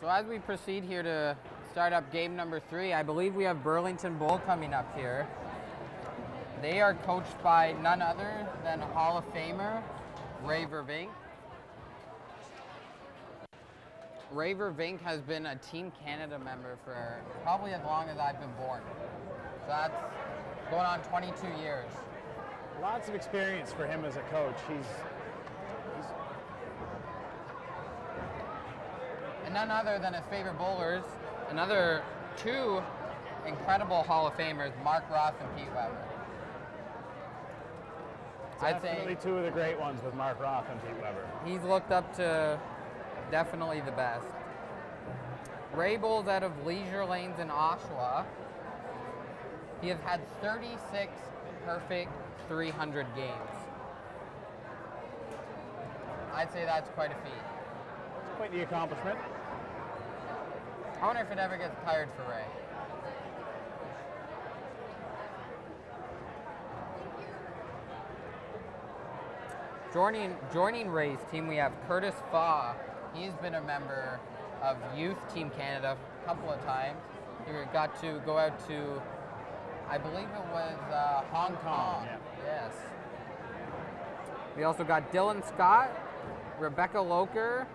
So as we proceed here to start up game number 3, I believe we have Burlington Bowl coming up here. They are coached by none other than Hall of Famer Ray Vervink. Ray Vervink has been a Team Canada member for probably as long as I've been born. So that's going on 22 years. Lots of experience for him as a coach. And none other than his favorite bowlers, another 2 incredible Hall of Famers, Mark Ross and Pete Weber. Definitely 2 of the great ones with Mark Ross and Pete Weber. He's looked up to definitely the best. Ray bowls out of Leisure Lanes in Oshawa. He has had 36 perfect 300 games. I'd say that's quite a feat. It's quite the accomplishment. I wonder if it ever gets tired for Ray. Joining Ray's team, we have Curtis Faw. He's been a member of Youth Team Canada a couple of times. He got to go out to, I believe it was Hong Kong. Yeah. Yes. We also got Dylan Scott, Rebecca Loker,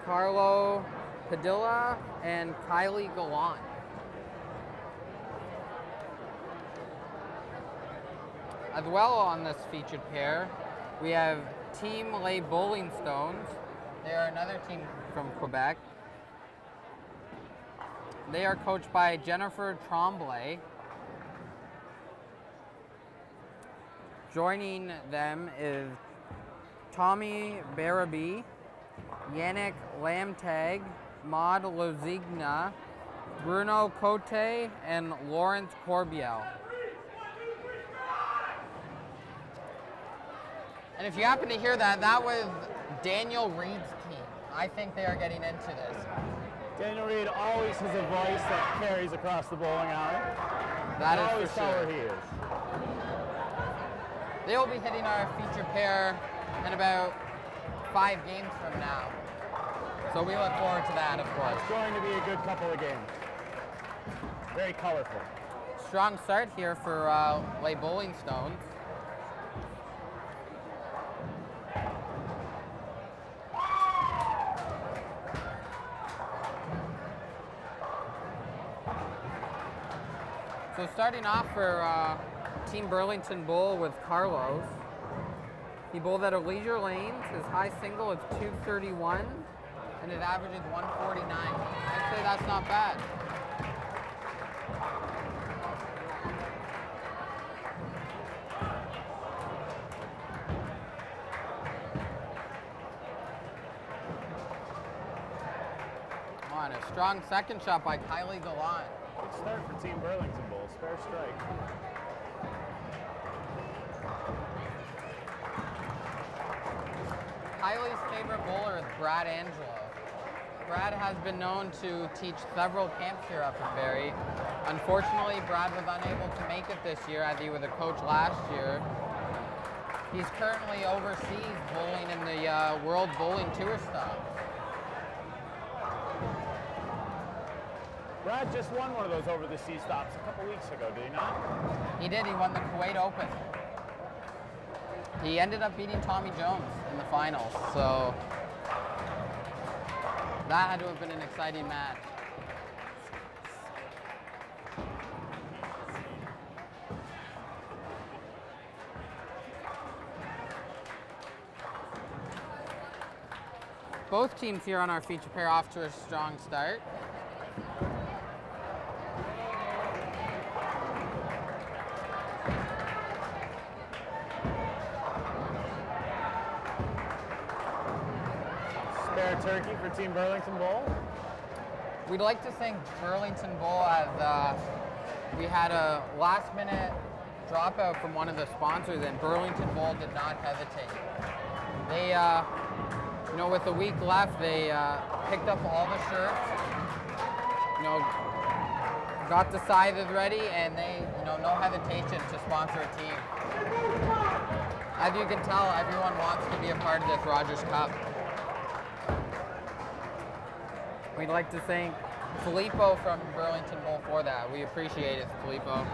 Carlo Padilla, and Kylie Gallant. As well on this featured pair, we have Team Les Bowling Stones. They are another team from Quebec. They are coached by Jennifer Tremblay. Joining them is Tommy Barabee, Yannick Lamtag, Maud Lozigna, Bruno Cote, and Lawrence Corbiel. And if you happen to hear that, that was Daniel Reed's team. I think they are getting into this. Daniel Reed always has a voice that carries across the bowling alley. That is always for tell sure. where he is. They will be hitting our feature pair in about 5 games from now. So we look forward to that, of course. It's going to be a good couple of games. Very colorful. Strong start here for Les Bowling Stones. So starting off for Team Burlington Bowl with Carlos. He bowled out of Leisure Lanes. His high single is 231, and his average is 149. I'd say that's not bad. On a strong second shot by Kylie Gallant. Good start for Team Burlington Bowl. Spare strike. Kylie's favorite bowler is Brad Angelo. Brad has been known to teach several camps here up at Barrie. Unfortunately, Brad was unable to make it this year as he was a coach last year. He's currently overseas bowling in the World Bowling Tour stop. Brad just won one of those over-the-sea stops a couple weeks ago, did he not? He did. He won the Kuwait Open. He ended up beating Tommy Jones in the finals, so that had to have been an exciting match. Both teams here on our feature pair off to a strong start. Spare turkey for Team Burlington Bowl. We'd like to thank Burlington Bowl as we had a last-minute dropout from one of the sponsors, and Burlington Bowl did not hesitate. They, you know, with a week left, they picked up all the shirts, you know, got the sizes ready, and they, you know, no hesitation to sponsor a team. As you can tell, everyone wants to be a part of this Rogers Cup. We'd like to thank Filippo from Burlington Bowl for that. We appreciate it, Filippo.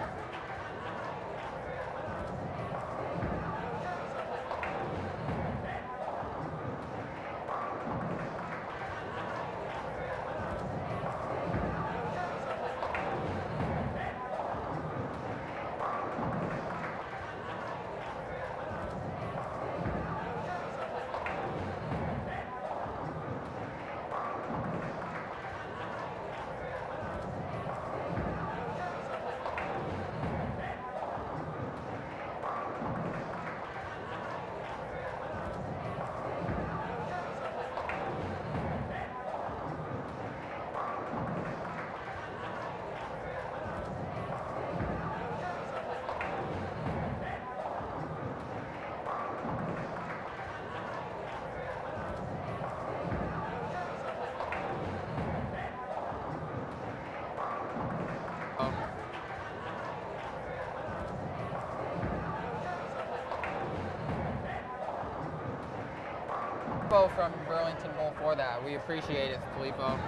Filippo from Burlington Bowl for that. We appreciate it, Filippo.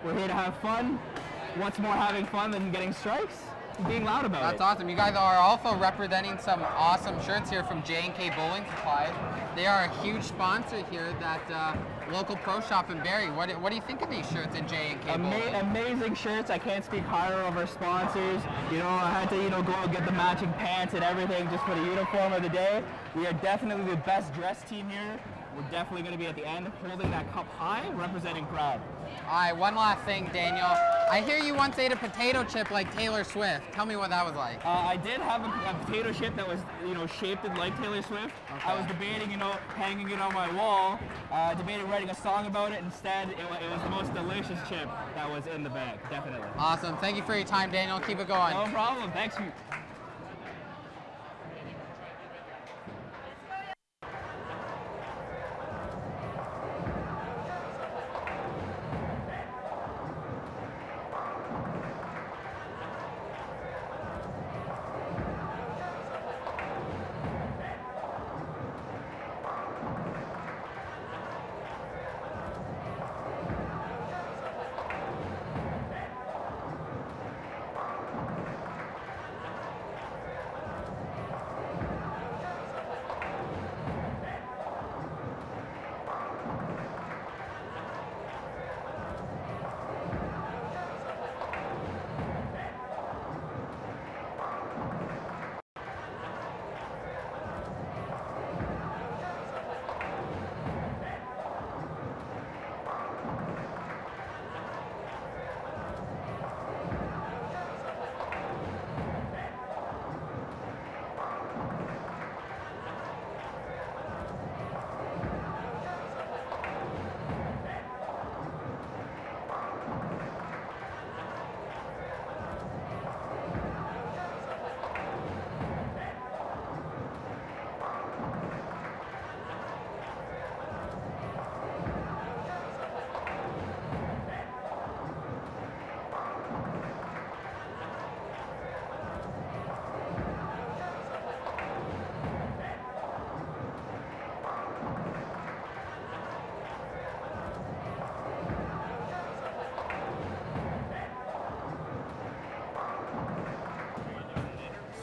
We're here to have fun. What's more having fun than getting strikes? Being loud about it. That's awesome. You guys are also representing some awesome shirts here from J&K Bowling Supply. They are a huge sponsor here, that local pro shop in Barrie. What do you think of these shirts in J&K Bowling? Amazing shirts. I can't speak higher of our sponsors. You know, I had to, go and get the matching pants and everything just for the uniform of the day. We are definitely the best dressed team here. We're definitely going to be at the end holding that cup high, representing proud. All right, one last thing, Daniel. I hear you once ate a potato chip like Taylor Swift. Tell me what that was like. I did have a potato chip that was, shaped like Taylor Swift. Okay. I was debating, hanging it on my wall, debating writing a song about it. Instead, it was the most delicious chip that was in the bag, definitely. Awesome. Thank you for your time, Daniel. Keep it going. No problem. Thanks.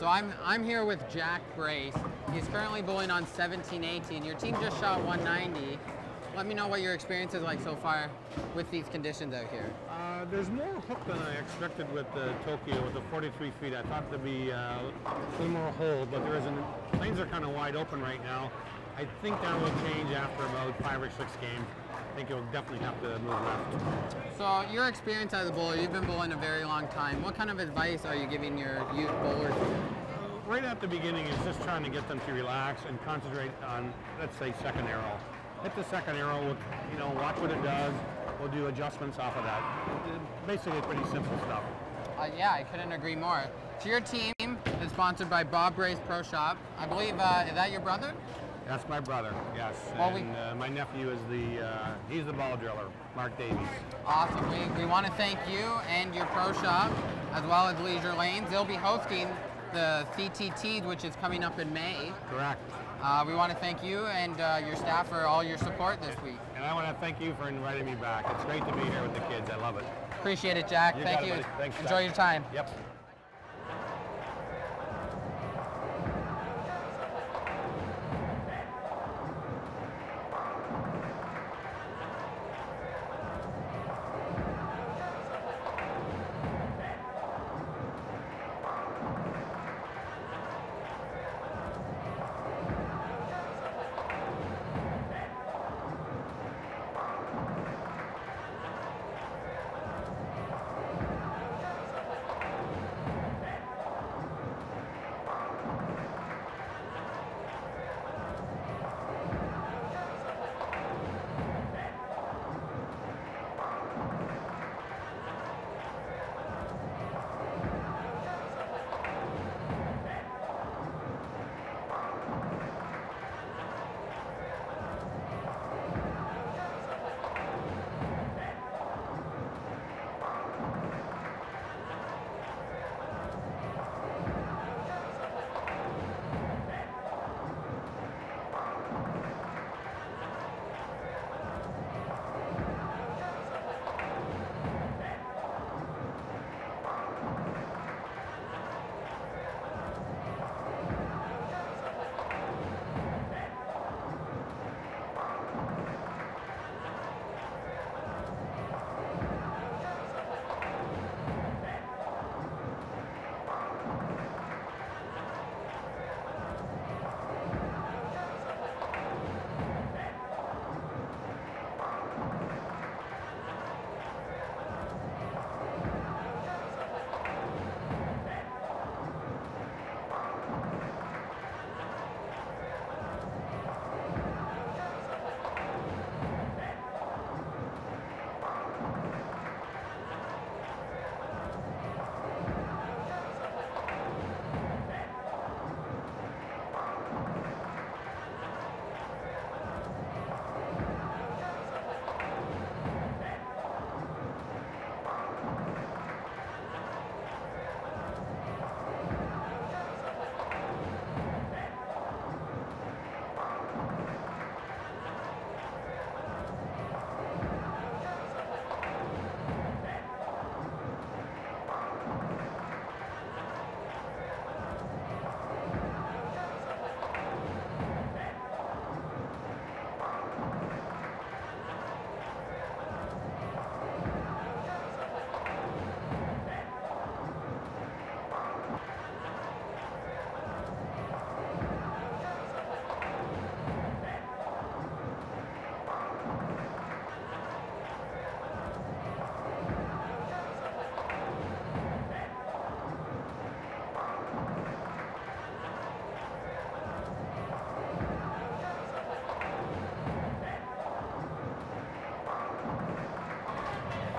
So I'm here with Jack Grace. He's currently bowling on 17-18. Your team just shot 190. Let me know what your experience is like so far with these conditions out here. There's more hook than I expected with Tokyo with the 43 feet. I thought there'd be a little more hold, but there isn't. Lanes are kind of wide open right now. I think that will change after about 5 or 6 games. I think you'll definitely have to move left. So your experience as a bowler, you've been bowling a very long time. What kind of advice are you giving your youth bowlers? Right at the beginning is just trying to get them to relax and concentrate on, let's say, second arrow. Hit the second arrow, watch what it does. We'll do adjustments off of that. Basically pretty simple stuff. Yeah, I couldn't agree more. So your team is sponsored by Bob Gray's Pro Shop. I believe, is that your brother? That's my brother, yes. Well, and my nephew is he's the ball driller, Mark Davies. Awesome. We want to thank you and your Pro Shop, as well as Leisure Lanes. They'll be hosting the CTTs, which is coming up in May. Correct. We want to thank you and your staff for all your support this week. And I want to thank you for inviting me back. It's great to be here with the kids. I love it. Appreciate it, Jack. Thank you. Thanks, Enjoy your time. Yep.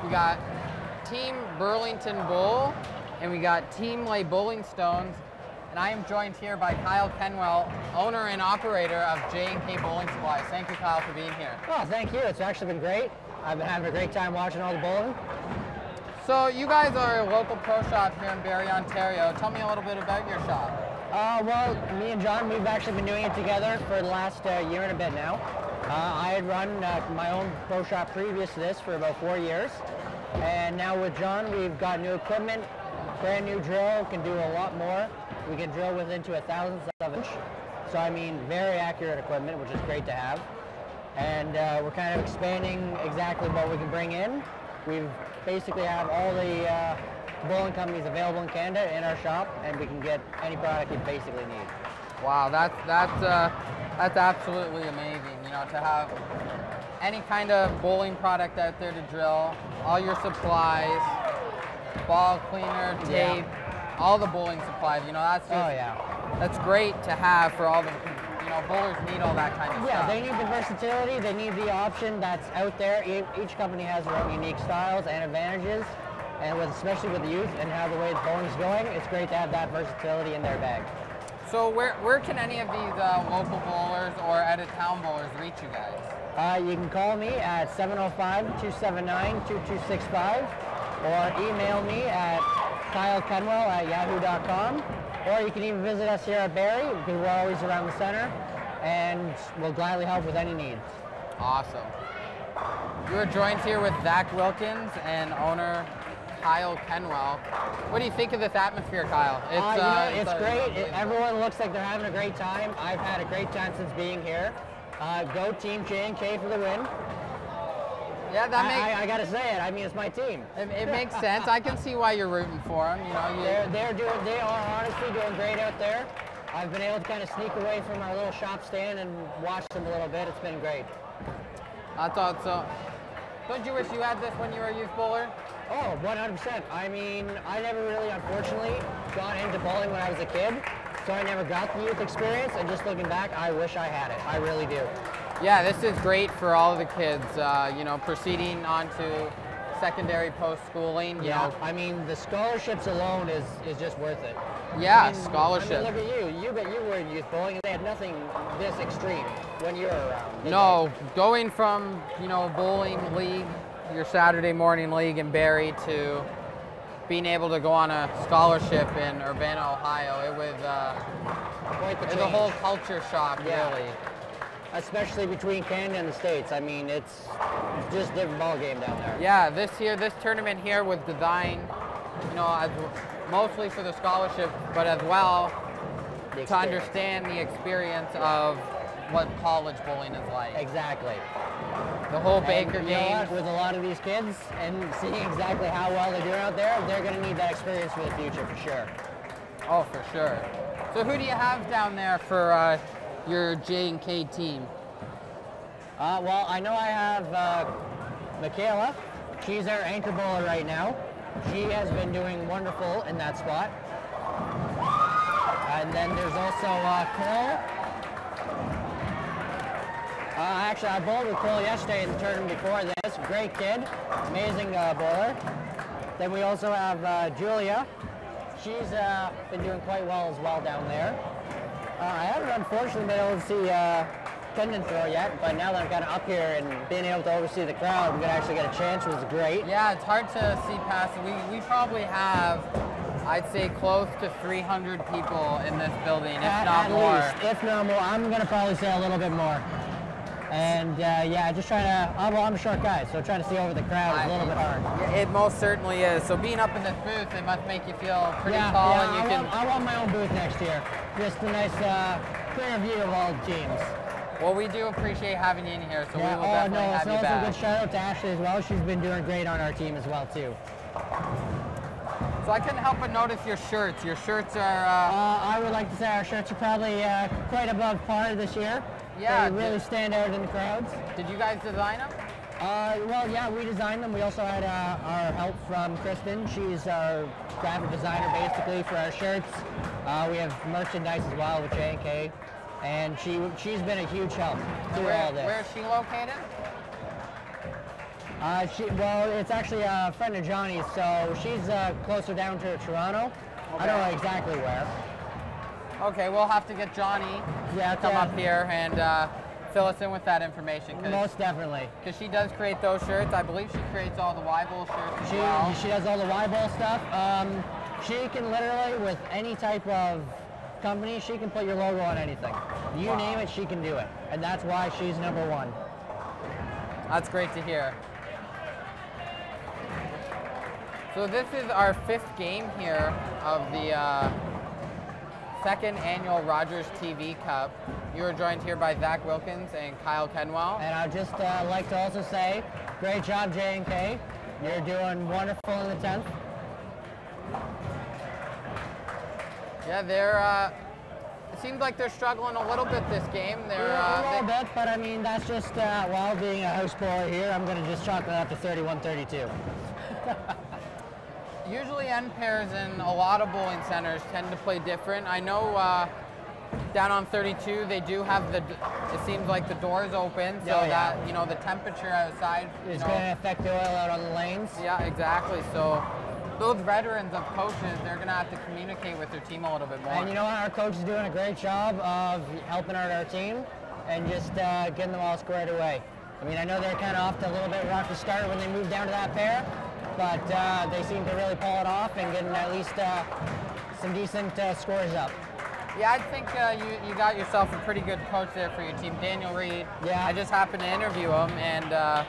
We got Team Burlington Bowl, and we got Team Lay Bowling Stones, and I am joined here by Kyle Kenwell, owner and operator of J&K Bowling Supplies. Thank you, Kyle, for being here. Oh, thank you. It's actually been great. I've been having a great time watching all the bowling. So you guys are a local pro shop here in Barrie, Ontario. Tell me a little bit about your shop. Well, me and John, we've actually been doing it together for the last year and a bit now. I had run my own pro shop previous to this for about 4 years. And now with John, we've got new equipment, brand new drill, can do a lot more. We can drill within to a thousandth of an inch. So I mean, very accurate equipment, which is great to have. And we're kind of expanding exactly what we can bring in. We basically have all the bowling companies available in Canada in our shop, and we can get any product you basically need. Wow, that's absolutely amazing. You know, to have any kind of bowling product out there to drill, all your supplies, ball cleaner, tape, all the bowling supplies. You know, that's just, that's great to have for all the, you know, bowlers need all that kind of stuff. Yeah, they need the versatility. They need the option that's out there. Each company has their own unique styles and advantages, and especially with the youth and how the way the bowling's going, it's great to have that versatility in their bag. So where can any of these local bowlers or out-of-town bowlers reach you guys? You can call me at 705-279-2265 or email me at kylekenwell@yahoo.com, or you can even visit us here at Barrie because we're always around the center and we'll gladly help with any needs. Awesome. You are joined here with Zach Wilkins and owner Kyle Kenwell. What do you think of this atmosphere, Kyle? It's great. Everyone looks like they're having a great time. I've had a great time since being here. Go Team J&K for the win. Yeah, that makes. I gotta say it. I mean, it's my team. It makes sense. I can see why you're rooting for them. You know, they are honestly doing great out there. I've been able to kind of sneak away from our little shop stand and watch them a little bit. It's been great. I thought so. Don't you wish you had this when you were a youth bowler? Oh, 100%. I mean, I never really, unfortunately, got into bowling when I was a kid, so I never got the youth experience, and just looking back, I wish I had it. I really do. Yeah, this is great for all of the kids, you know, proceeding on to secondary post-schooling. You know. I mean, the scholarships alone is just worth it. Yeah, I mean, scholarship. I mean, look at you. You were in youth bowling, and they had nothing this extreme when you were around. No, going from, you know, bowling league, your Saturday morning league in Barrie, to being able to go on a scholarship in Urbana, Ohio, it was quite the a whole culture shock, really. Especially between Canada and the States. I mean, it's just a different ball game down there. Yeah, this tournament here was designed, you know, mostly for the scholarship, but as well to understand the experience of what college bowling is like. Exactly. The whole Baker game. With a lot of these kids and seeing exactly how well they're doing out there, they're going to need that experience for the future, for sure. Oh, for sure. So who do you have down there for your J&K team? Well, I know I have Michaela. She's our anchor bowler right now. She has been doing wonderful in that spot. And then there's also Cole. Actually, I bowled with Cole yesterday in the tournament before this. Great kid, amazing bowler. Then we also have Julia. She's been doing quite well as well down there. I haven't unfortunately been able to see Kendon throw yet, but now that I'm kind of up here and being able to oversee the crowd, I'm going to actually get a chance, which is great. Yeah, it's hard to see past it. We probably have, I'd say, close to 300 people in this building, if not more. Least, if not more. I'm going to probably say a little bit more. And yeah, just trying to, well, I'm a short guy, so trying to see over the crowd is a little bit hard. It most certainly is. So being up in this booth, it must make you feel pretty tall. Yeah, and I want my own booth next year. Just a nice, clear view of all the teams. Well, we do appreciate having you in here, so we will definitely have you back. Also a good shout out to Ashley as well. She's been doing great on our team as well, too. So I couldn't help but notice your shirts. Your shirts are... I would like to say our shirts are probably quite above par this year. Yeah, they really stand out in the crowds. Did you guys design them? Well, yeah, we designed them. We also had our help from Kristen. She's our graphic designer, basically, for our shirts. We have merchandise as well with J&K, and she's been a huge help through all this. Where is she located? Well, it's actually a friend of Johnny's, so she's closer down to Toronto. Okay. I don't know exactly where. Okay, we'll have to get Johnny to come up here and fill us in with that information. Most definitely. Because she does create those shirts. I believe she creates all the Ybowl shirts as well. She does all the Ybowl stuff. She can literally, with any type of company, she can put your logo on anything. You name it, she can do it. And that's why she's #1. That's great to hear. So this is our 5th game here of the second annual Rogers TV Cup. You were joined here by Zach Wilkins and Kyle Kenwell. And I'd just like to also say, great job, J&K. You're doing wonderful in the 10th. Yeah, they're. It seems like they're struggling a little bit this game. They're a little bit, but I mean that's just while being a house bowler here, I'm going to just chalk that up to 31-32. Usually end pairs in a lot of bowling centers tend to play different. I know down on 32 they do have it seems like the doors open, so that the temperature outside is going to affect the oil out on the lanes. Yeah, exactly. So those veterans of coaches, they're going to have to communicate with their team a little bit more. And our coach is doing a great job of helping out our team and just getting them all squared away. I mean, I know they're kind of off to a little bit rough to start when they moved down to that pair, but they seem to really pull it off and getting at least some decent scores up. Yeah, I think you got yourself a pretty good coach there for your team, Daniel Reed. Yeah. I just happened to interview him, and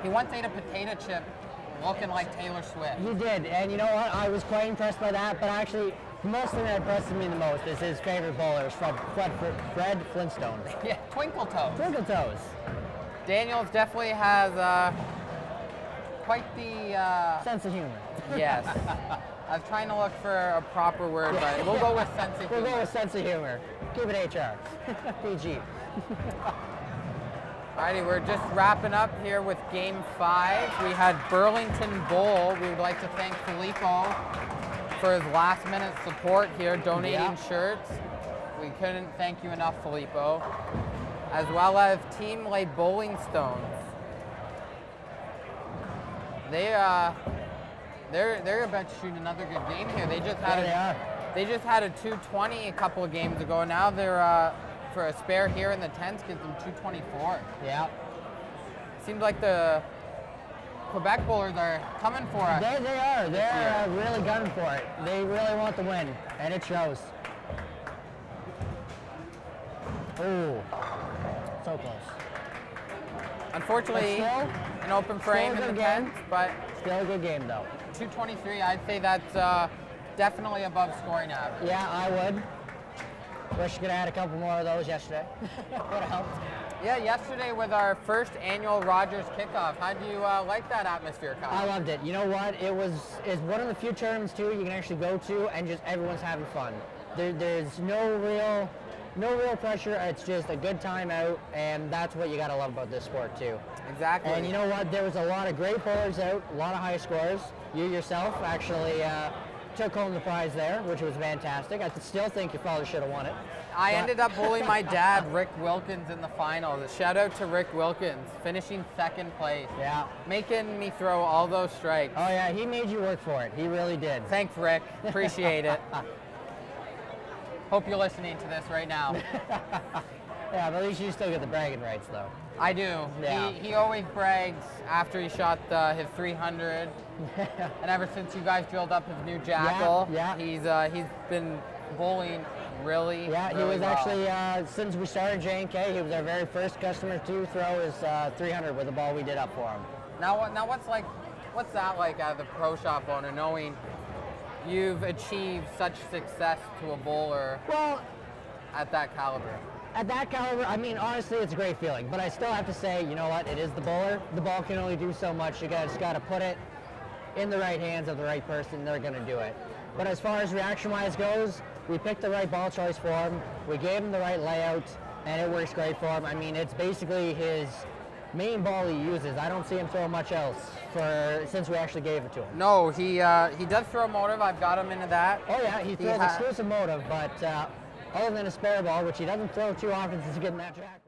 he once ate a potato chip looking like Taylor Swift. He did, and you know what? I was quite impressed by that, but actually, the most thing that impressed me the most is his favorite bowler, Fred Flintstone. Yeah, Twinkle Toes. Twinkle Toes. Daniels definitely has quite the... sense of humor. Yes. I was trying to look for a proper word, but we'll go with sense of humor. We'll go with sense of humor. Keep it HR. PG. Alrighty, we're just wrapping up here with Game 5. We had Burlington Bowl. We would like to thank Filippo for his last-minute support here, donating shirts. We couldn't thank you enough, Filippo. As well as Team Lay Bowling Stones. They're about to shoot another good game here. They just had a 220 a couple of games ago. Now they're for a spare here in the 10th gives them 224. Yeah. Seems like the Quebec bowlers are coming for us. They are. They're really gunning for it. They really want the win, and it shows. Ooh, so close. Unfortunately, an open frame in the 10th, but still a good game though. 223, I'd say that's definitely above scoring average. Yeah, I would. Wish you could have had a couple more of those yesterday. Would have helped. Yeah, yesterday with our first annual Rogers kickoff. How do you like that atmosphere, Kyle? I loved it. You know what? It's one of the few tournaments too you can actually go to and just everyone's having fun. There's no real pressure. It's just a good time out, and that's what you gotta love about this sport too. Exactly. And you know what? There was a lot of great bowlers out, a lot of high scores. You yourself actually took home the prize there, which was fantastic. I still think you probably should have won it. I ended up bowling my dad, Rick Wilkins, in the finals. Shout out to Rick Wilkins, finishing second place. Yeah. Making me throw all those strikes. Oh yeah, he made you work for it. He really did. Thanks, Rick. Appreciate it. Hope you're listening to this right now. Yeah, but at least you still get the bragging rights, though. I do. Yeah. He always brags after he shot his 300. And ever since you guys drilled up his new Jackal, he's been bowling really, he was actually, since we started J&K, he was our very first customer to throw his 300 with the ball we did up for him. Now what's that like as a pro shop owner, knowing you've achieved such success to a bowler at that caliber? At that caliber, I mean, honestly, it's a great feeling. But I still have to say, you know what? It is the bowler. The ball can only do so much. You just got to put it in the right hands of the right person. They're going to do it. But as far as reaction-wise goes, we picked the right ball choice for him. We gave him the right layout, and it works great for him. I mean, it's basically his main ball he uses. I don't see him throw much else since we actually gave it to him. No, he does throw motive. I've got him into that. Oh yeah, he throws exclusive motive, but other than a spare ball, which he doesn't throw too often since he's getting that jack.